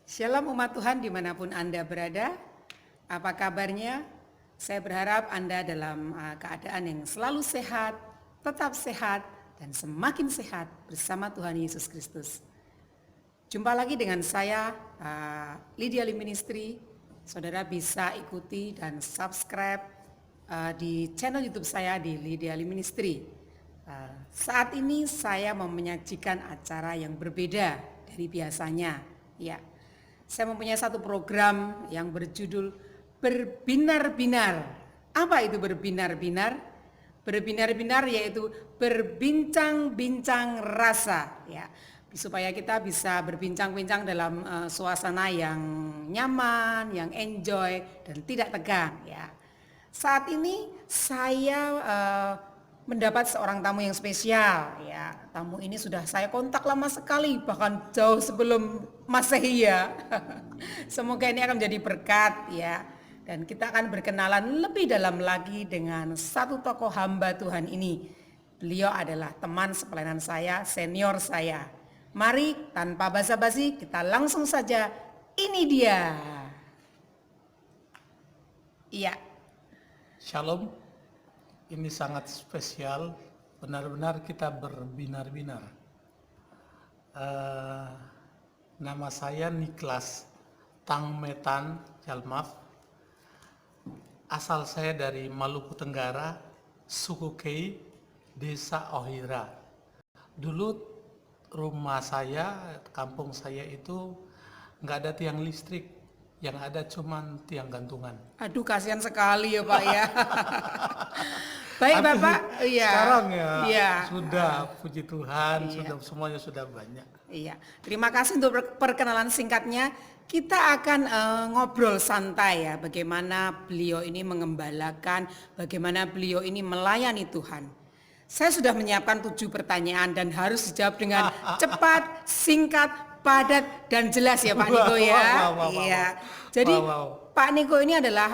Shalom umat Tuhan dimanapun Anda berada. Apa kabarnya? Saya berharap Anda dalam keadaan yang selalu sehat, tetap sehat, dan semakin sehat bersama Tuhan Yesus Kristus. Jumpa lagi dengan saya, Lydia Lim Ministry. Saudara bisa ikuti dan subscribe di channel YouTube saya di Lydia Lim Ministry. Saat ini saya mau menyajikan acara yang berbeda dari biasanya. Ya, saya mempunyai satu program yang berjudul Berbinar-binar. Apa itu berbinar-binar? Berbinar-binar yaitu berbincang-bincang rasa, ya, supaya kita bisa berbincang-bincang dalam suasana yang nyaman, yang enjoy dan tidak tegang. Ya, saat ini saya mendapat seorang tamu yang spesial. Ya, tamu ini sudah saya kontak lama sekali, bahkan jauh sebelum Masehi ya. Semoga ini akan menjadi berkat ya. Dan kita akan berkenalan lebih dalam lagi dengan satu tokoh hamba Tuhan ini. Beliau adalah teman sepelayanan saya, senior saya. Mari tanpa basa-basi kita langsung saja, ini dia. Iya. Shalom, ini sangat spesial, benar-benar kita berbinar-binar. Nama saya Niklas Tangmetan Jalmaf. Asal saya dari Maluku Tenggara, suku Kei, desa Ohira. Dulu rumah saya, kampung saya itu nggak ada tiang listrik, yang ada cuman tiang gantungan. Aduh, kasihan sekali ya Pak ya. Baik Bapak, iya. Sekarang ya, iya. sudah, puji Tuhan, Iya. sudah semuanya sudah banyak. Iya, terima kasih untuk perkenalan singkatnya. Kita akan ngobrol santai ya, bagaimana beliau ini mengembalakan, bagaimana beliau ini melayani Tuhan. Saya sudah menyiapkan 7 pertanyaan dan harus dijawab dengan cepat, singkat, padat, dan jelas ya Pak Niko ya. Iya. Jadi Pak Niko ini adalah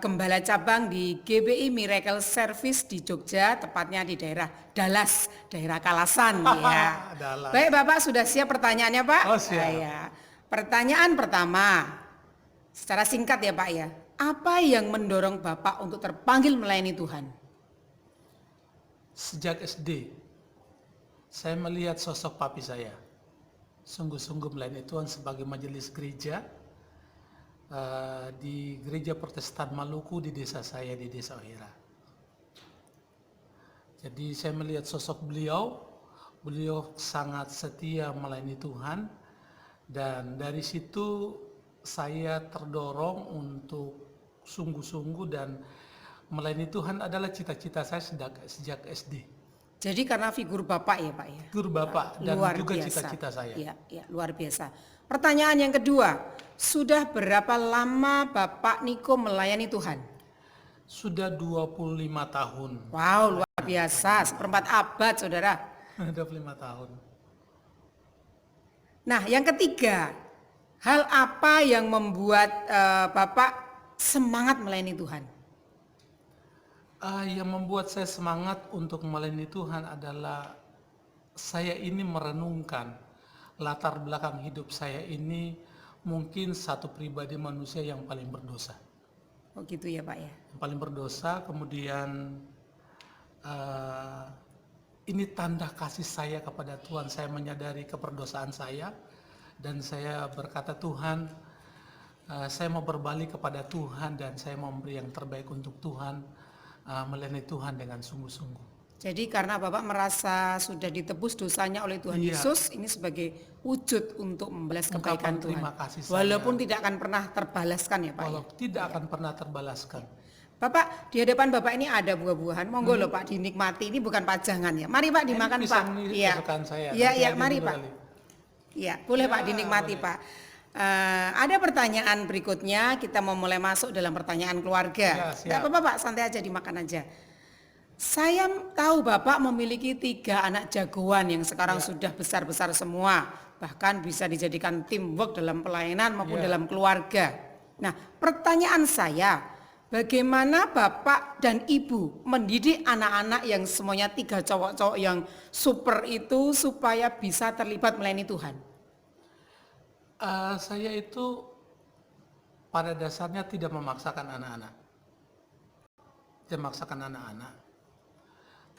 gembala cabang di GBI Miracle Service di Jogja, tepatnya di daerah Dallas, daerah Kalasan ya. Dallas. Baik Bapak, sudah siap pertanyaannya Pak? Oh, siap. Ya. Pertanyaan pertama, secara singkat ya Pak ya. Apa yang mendorong Bapak untuk terpanggil melayani Tuhan? Sejak SD, saya melihat sosok papi saya. Sungguh-sungguh melayani Tuhan sebagai majelis gereja di gereja Protestan Maluku di desa saya, di desa Ohira. Jadi saya melihat sosok beliau sangat setia melayani Tuhan, dan dari situ saya terdorong untuk sungguh-sungguh, dan melayani Tuhan adalah cita-cita saya sejak SD. Jadi karena figur Bapak ya Pak ya? Figur Bapak dan Luar juga biasa. cita-cita saya. Ya, luar biasa. Pertanyaan yang kedua, sudah berapa lama Bapak Niko melayani Tuhan? Sudah 25 tahun. Wow, luar biasa, seperempat abad saudara. 25 tahun. Nah, yang ketiga, hal apa yang membuat Bapak semangat melayani Tuhan? Yang membuat saya semangat untuk melayani Tuhan adalah saya ini merenungkan latar belakang hidup saya ini, mungkin satu pribadi manusia yang paling berdosa. Oh gitu ya Pak ya? Yang paling berdosa, kemudian ini tanda kasih saya kepada Tuhan. Saya menyadari keperdosaan saya dan saya berkata, Tuhan, saya mau berbalik kepada Tuhan dan saya mau memberi yang terbaik untuk Tuhan, melayani Tuhan dengan sungguh-sungguh. Jadi karena Bapak merasa sudah ditebus dosanya oleh Tuhan Yesus, ini sebagai wujud untuk membalas kebaikan Tuhan. Terima kasih saya. Walaupun tidak akan pernah terbalaskan ya Pak. Walaupun tidak akan pernah terbalaskan. Bapak, di hadapan Bapak ini ada buah-buahan, monggo loh Pak dinikmati, ini bukan pajangan ya. Mari Pak dimakan Pak. Iya. Iya, mari Pak. Iya, boleh Pak dinikmati boleh. Pak. Ada pertanyaan berikutnya, kita mau mulai masuk dalam pertanyaan keluarga. Tidak apa-apa Pak, santai aja dimakan aja. Saya tahu Bapak memiliki 3 anak jagoan yang sekarang sudah besar-besar semua, bahkan bisa dijadikan teamwork dalam pelayanan maupun dalam keluarga. Nah, pertanyaan saya, bagaimana Bapak dan Ibu mendidik anak-anak yang semuanya 3 cowok-cowok yang super itu supaya bisa terlibat melayani Tuhan? Saya itu pada dasarnya tidak memaksakan anak-anak. Tidak memaksakan anak-anak.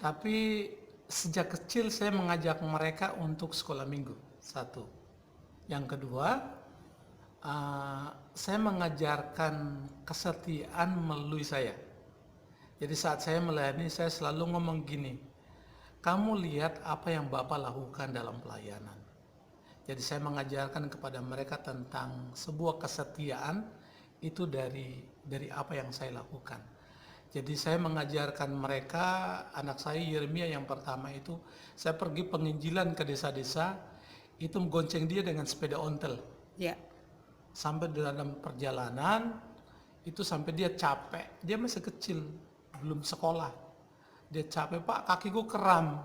Tapi sejak kecil saya mengajak mereka untuk sekolah minggu. Satu. Yang kedua, saya mengajarkan kesetiaan melalui saya. Jadi saat saya melayani, saya selalu ngomong gini, kamu lihat apa yang Bapak lakukan dalam pelayanan. Jadi saya mengajarkan kepada mereka tentang sebuah kesetiaan itu dari apa yang saya lakukan. Jadi saya mengajarkan mereka, anak saya Yeremia yang pertama itu, saya pergi penginjilan ke desa-desa, itu menggonceng dia dengan sepeda ontel. Ya. Sampai dalam perjalanan, itu sampai dia capek, dia masih kecil, belum sekolah. Dia capek, Pak kakiku kram.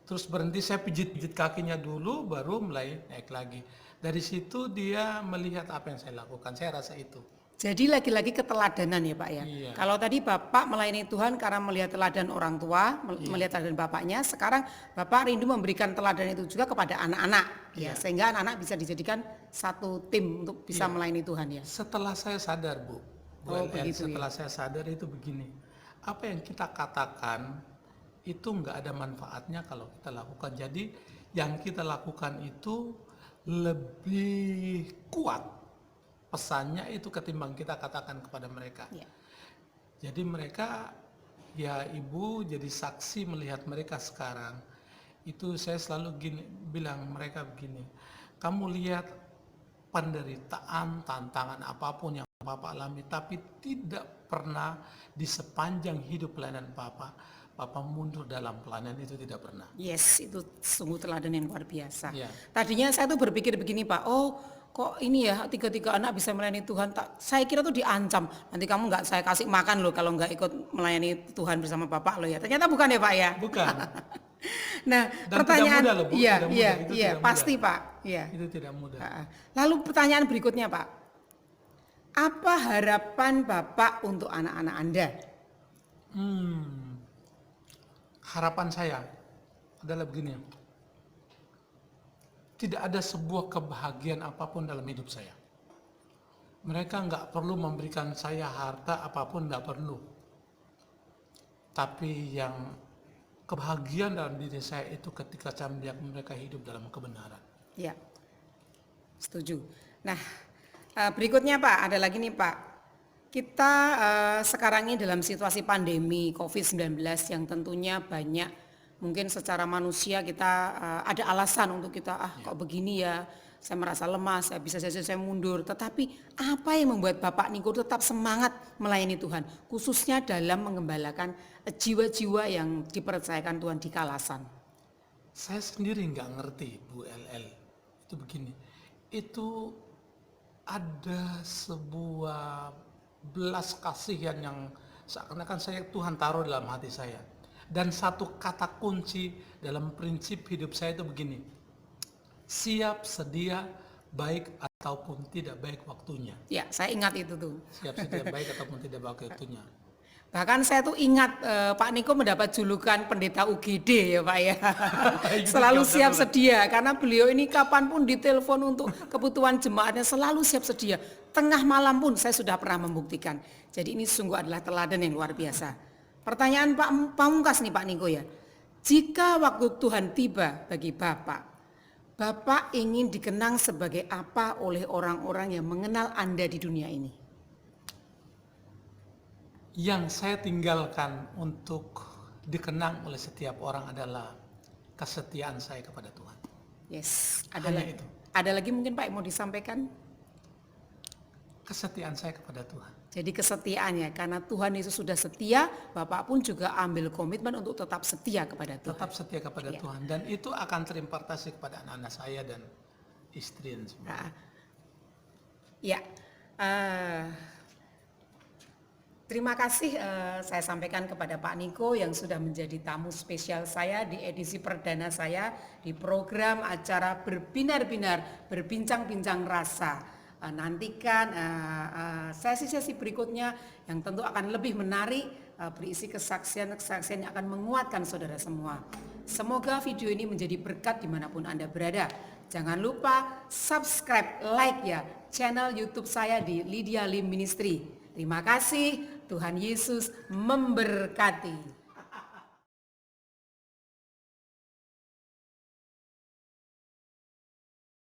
Terus berhenti, saya pijit-pijit kakinya dulu, baru mulai naik lagi. Dari situ dia melihat apa yang saya lakukan, saya rasa itu. Jadi lagi-lagi keteladanan ya Pak ya. Iya. Kalau tadi Bapak melayani Tuhan karena melihat teladan orang tua, melihat teladan Bapaknya, sekarang Bapak rindu memberikan teladan itu juga kepada anak-anak ya, sehingga anak-anak bisa dijadikan satu tim untuk bisa melayani Tuhan ya. Setelah saya sadar Bu begitu, setelah saya sadar itu begini, apa yang kita katakan itu nggak ada manfaatnya kalau kita lakukan. Jadi yang kita lakukan itu lebih kuat pesannya itu ketimbang kita katakan kepada mereka. Ya. Jadi mereka, ya Ibu jadi saksi melihat mereka sekarang. Itu saya selalu bilang mereka begini, kamu lihat penderitaan, tantangan apapun yang Bapak alami, tapi tidak pernah di sepanjang hidup pelayanan Bapak mundur dalam pelayanan, itu tidak pernah. Yes, itu sungguh teladan yang luar biasa. Ya. Tadinya saya tuh berpikir begini Pak, oh kok ini ya tiga anak bisa melayani Tuhan, saya kira tuh diancam, nanti kamu nggak saya kasih makan loh kalau nggak ikut melayani Tuhan bersama Bapak loh ya. Ternyata bukan ya Pak ya? Bukan. Nah, Dan pertanyaan, tidak mudah loh, Bu. iya, Tidak mudah. iya, Itu iya, tidak pasti mudah. Pak, iya. Itu tidak mudah. Lalu pertanyaan berikutnya Pak, apa harapan Bapak untuk anak-anak Anda? Harapan saya adalah begini, tidak ada sebuah kebahagiaan apapun dalam hidup saya. Mereka nggak perlu memberikan saya harta apapun, nggak perlu. Tapi yang kebahagiaan dalam diri saya itu ketika saya melihat mereka hidup dalam kebenaran. Ya, setuju. Nah, berikutnya Pak, ada lagi nih Pak. Kita sekarang ini dalam situasi pandemi COVID-19 yang tentunya banyak, mungkin secara manusia kita ada alasan untuk kita, kok begini ya, saya merasa lemah, saya bisa saja saya mundur. Tetapi apa yang membuat Bapak Niko tetap semangat melayani Tuhan, khususnya dalam mengembalakan jiwa-jiwa yang dipercayakan Tuhan di Kalasan? Saya sendiri nggak ngerti Bu LL, itu begini, itu ada sebuah belas kasihan yang seakan-akan Tuhan taruh dalam hati saya. Dan satu kata kunci dalam prinsip hidup saya itu begini, siap sedia baik ataupun tidak baik waktunya. Ya, saya ingat itu tuh. Siap sedia baik ataupun tidak baik waktunya. Bahkan saya tuh ingat Pak Niko mendapat julukan pendeta UGD ya Pak ya. Selalu siap sedia karena beliau ini kapanpun ditelepon untuk kebutuhan jemaatnya selalu siap sedia. Tengah malam pun saya sudah pernah membuktikan. Jadi ini sungguh adalah teladan yang luar biasa. Pertanyaan Pak Pamungkas nih Pak Niko ya. Jika waktu Tuhan tiba bagi Bapak ingin dikenang sebagai apa oleh orang-orang yang mengenal Anda di dunia ini? Yang saya tinggalkan untuk dikenang oleh setiap orang adalah kesetiaan saya kepada Tuhan. Yes, Hanya itu. Ada lagi mungkin Pak yang mau disampaikan? Kesetiaan saya kepada Tuhan. Jadi kesetiaannya, karena Tuhan Yesus sudah setia, Bapak pun juga ambil komitmen untuk tetap setia kepada Tuhan. Tetap setia kepada Tuhan, dan itu akan terimpartasi kepada anak-anak saya dan istri dan semua. Ya, terima kasih saya sampaikan kepada Pak Niko yang sudah menjadi tamu spesial saya di edisi perdana saya di program acara Berbinar-binar, Berbincang-bincang Rasa. Nantikan sesi-sesi berikutnya yang tentu akan lebih menarik, berisi kesaksian-kesaksian yang akan menguatkan saudara semua. Semoga video ini menjadi berkat dimanapun Anda berada. Jangan lupa subscribe, like ya channel YouTube saya di Lydia Lim Ministry. Terima kasih, Tuhan Yesus memberkati.